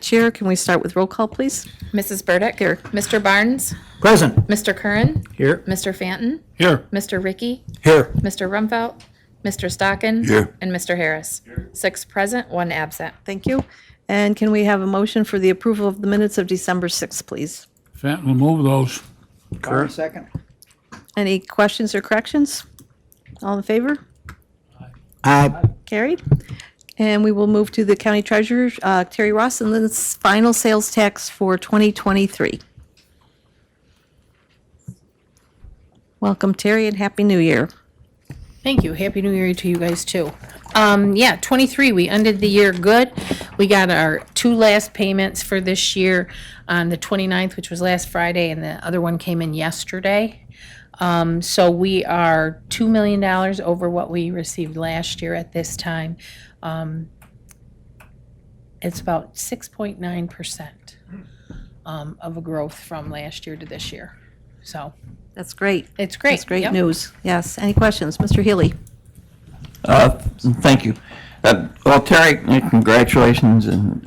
Chair. Can we start with roll call, please? Mrs. Burdick. Here. Mr. Barnes. Present. Mr. Curran. Here. Mr. Fanton. Here. Mr. Ricky. Here. Mr. Rumfelt. Mr. Stockin. Here. And Mr. Harris. 6 present, 1 absent. Thank you. And can we have a motion for the approval of the minutes of December 6th, please? Fenton will move those. Curran, second. Any questions or corrections? All in favor? Aye. Carried. And we will move to the county treasurer, Terry Ross, and then it's final sales tax for 2023. Welcome, Terry, and Happy New Year. Thank you. Happy New Year to you guys too. 23, we ended the year good. We got our 2 last payments for this year on the 29th, which was last Friday, and the other one came in yesterday. So we are $2 million over what we received last year at this time. It's about 6.9% of a growth from last year to this year. So That's great. it's great. That's great Yep. news. Yes. Any questions? Mr. Healy? Thank you. Well, Terry, congratulations and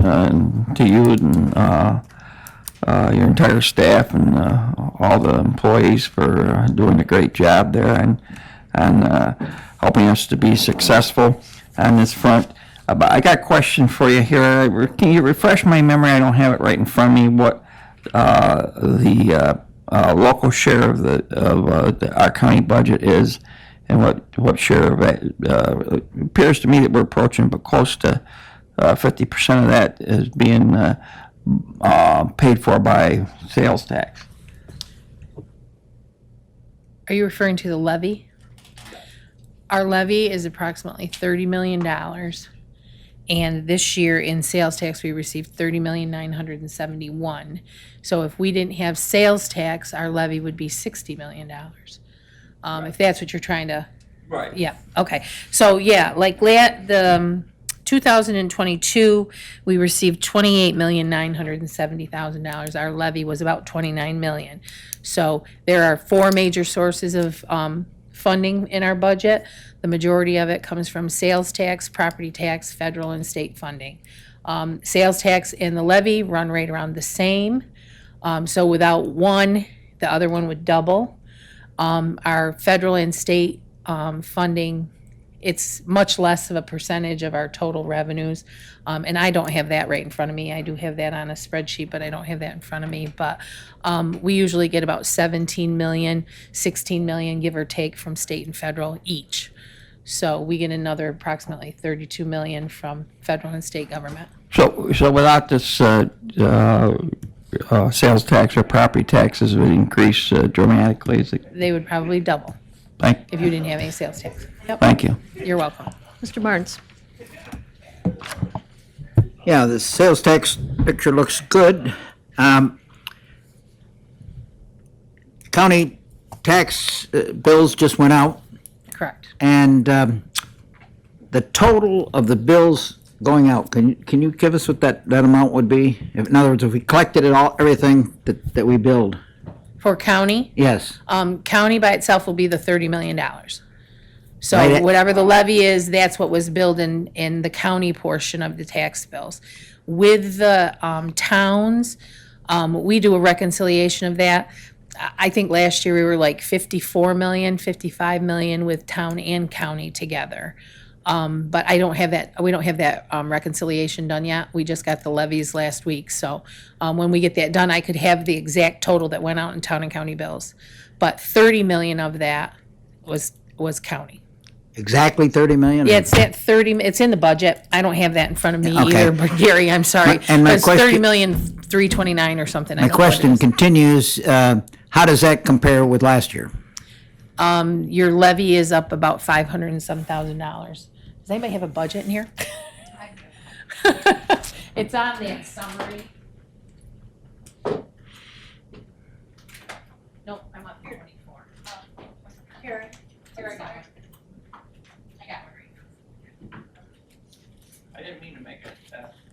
to you and your entire staff and all the employees for doing a great job there and helping us to be successful on this front. But I got a question for you here. Can you refresh my memory? I don't have it right in front of me. What the local share of our county budget is, and what share of it it appears to me that we're approaching, but close to 50% of that is being paid for by sales tax. Are you referring to the levy? Our levy is approximately $30 million. And this year in sales tax, we received $30,971,000. So if we didn't have sales tax, our levy would be $60 million. If that's what you're trying to. Right. Yeah, okay. So, yeah, like the 2022, we received $28,970,000. Our levy was about $29 million. So there are 4 major sources of funding in our budget. The majority of it comes from sales tax, property tax, federal and state funding. Sales tax and the levy run right around the same. So without one, the other one would double. Our federal and state funding, it's much less of a percentage of our total revenues. And I don't have that right in front of me. I do have that on a spreadsheet, but I don't have that in front of me. But we usually get about 17 million, 16 million, give or take, from state and federal each. So we get another approximately 32 million from federal and state government. So without this sales tax or property taxes would increase dramatically. Is it? They would probably double if you didn't have any sales tax. Yep. Thank you. You're welcome. Mr. Barnes? Yeah, the sales tax picture looks good. County tax bills just went out, Correct. and the total of the bills going out, can you give us what that amount would be? In other words, if we collected it all, everything that we billed? For county, Yes. county by itself will be the $30 million. So Right. whatever the levy is, that's what was billed in the county portion of the tax bills. With the towns, we do a reconciliation of that. I think last year we were like 54 million, 55 million with town and county together. But I don't have that, we don't have that reconciliation done yet. We just got the levies last week. So when we get that done, I could have the exact total that went out in town and county bills. But 30 million of that was county. Exactly 30 million? Yeah, it's at 30, it's in the budget. I don't have that in front of me Okay. either, but Gary, I'm sorry. And my It's question- 30,329,000 or something. I My don't know what it question is. continues, how does that compare with last year? Your levy is up about $500 and some thousand. Does anybody have a budget in here? It's on that summary. Nope, I'm up here 24. Here I got it. I got one right here. I didn't mean to make it.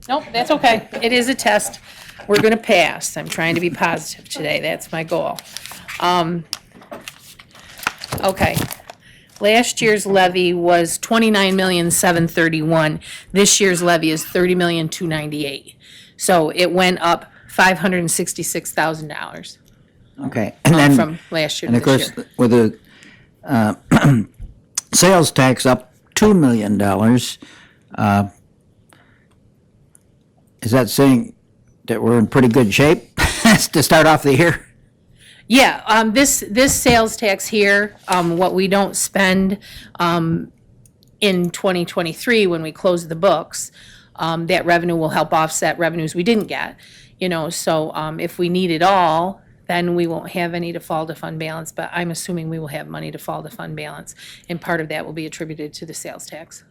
Nope, that's okay. It is a test. We're gonna pass. I'm trying to be positive today. That's my goal. Okay. Last year's levy was 29,731,000. This year's levy is 30,298,000. So it went up $566,000 Okay. And then, from last year and to of this course, year. with the sales tax up $2 million, is that saying that we're in pretty good shape to start off the year? Yeah, this sales tax here, what we don't spend in 2023 when we close the books, that revenue will help offset revenues we didn't get. So if we need it all, then we won't have any to fall to fund balance, but I'm assuming we will have money to fall to fund balance, and part of that will be attributed to the sales tax.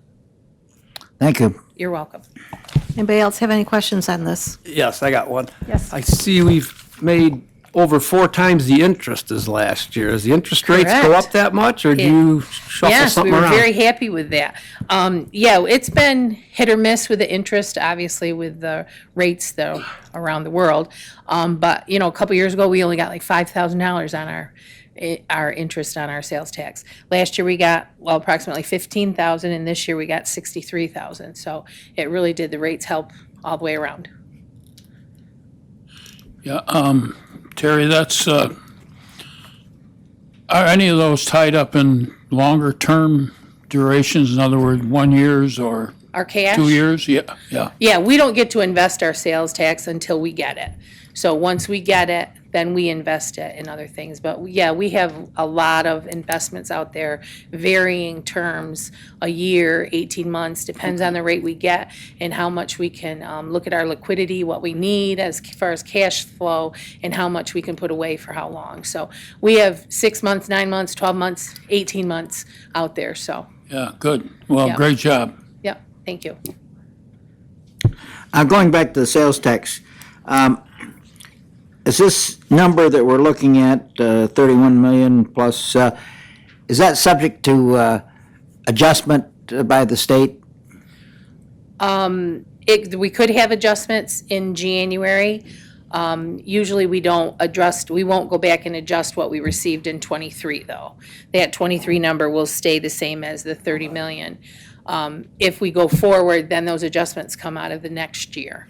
Thank you. You're welcome. Anybody else have any questions on this? Yes, I got one. Yes. I see we've made over 4 times the interest as last year. Does the interest rates go Correct. up that much, or do you shuffle Yes, we something were around? very happy with that. Yeah, it's been hit or miss with the interest, obviously with the rates though around the world. But a couple years ago, we only got like $5,000 on our interest on our sales tax. Last year we got approximately $15,000, and this year we got $63,000. So it really did. The rates help all the way around. Yeah, Terry, are any of those tied up in longer term durations? In other words, 1 years or Our cash. 2 years? Yeah, yeah. Yeah, we don't get to invest our sales tax until we get it. So once we get it, then we invest it in other things. But yeah, we have a lot of investments out there, varying terms, a year, 18 months, depends on the rate we get and how much we can look at our liquidity, what we need as far as cash flow, and how much we can put away for how long. So we have 6 months, 9 months, 12 months, 18 months out there, so, Yeah, good. Well, Yeah. great job. yeah, thank you. Going back to the sales tax, is this number that we're looking at, 31 million plus, is that subject to adjustment by the state? We could have adjustments in January. Usually we won't go back and adjust what we received in '23 though. That '23 number will stay the same as the 30 million. If we go forward, then those adjustments come out of the next year.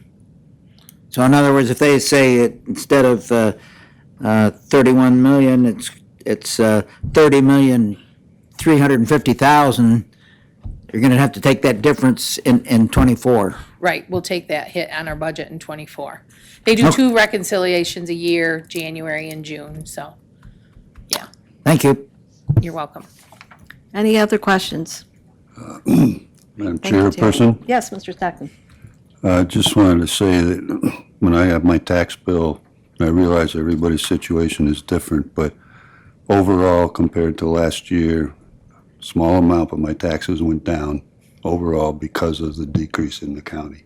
So in other words, if they say instead of 31 million, it's 30,350,000, you're going to have to take that difference in '24. Right, we'll take that hit on our budget in '24. They do 2 reconciliations a year, January and June, so, yeah, Thank you. you're welcome. Any other questions? Madam Thank you, Terry. Chairperson, Yes, Mr. Stockton. I just wanted to say that when I have my tax bill, I realize everybody's situation is different, but overall, compared to last year, small amount, but my taxes went down overall because of the decrease in the county.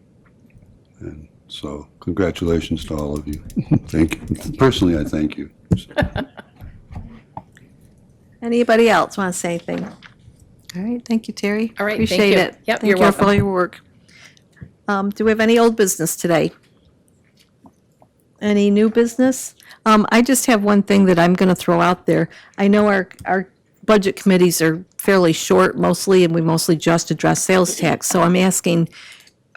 And so congratulations to all of you. Thank you. Personally, I thank you. Anybody else want to say anything? All right, thank you, Terry. All right, thank Appreciate you. it. Yep, you're Thank you for all welcome. your work. Do we have any old business today? Any new business? I just have one thing that I'm going to throw out there. I know our budget committees are fairly short mostly, and we mostly just address sales tax. So I'm asking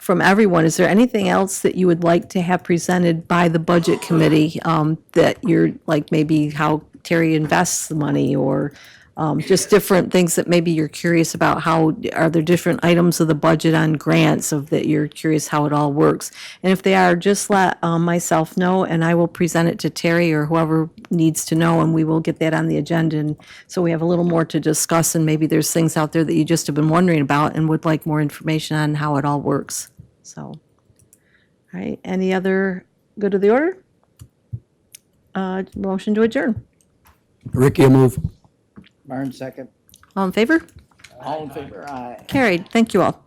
from everyone, is there anything else that you would like to have presented by the budget committee that you're, like maybe how Terry invests the money, or just different things that maybe you're curious about? How, are there different items of the budget on grants of that you're curious how it all works? And if they are, just let myself know, and I will present it to Terry or whoever needs to know, and we will get that on the agenda. And so we have a little more to discuss, and maybe there's things out there that you just have been wondering about and would like more information on how it all works. So, all right, any other, go to the order? Motion to adjourn. Ricky, will move. Barnes, second. All in favor? All in favor, aye. Carried. Thank you all.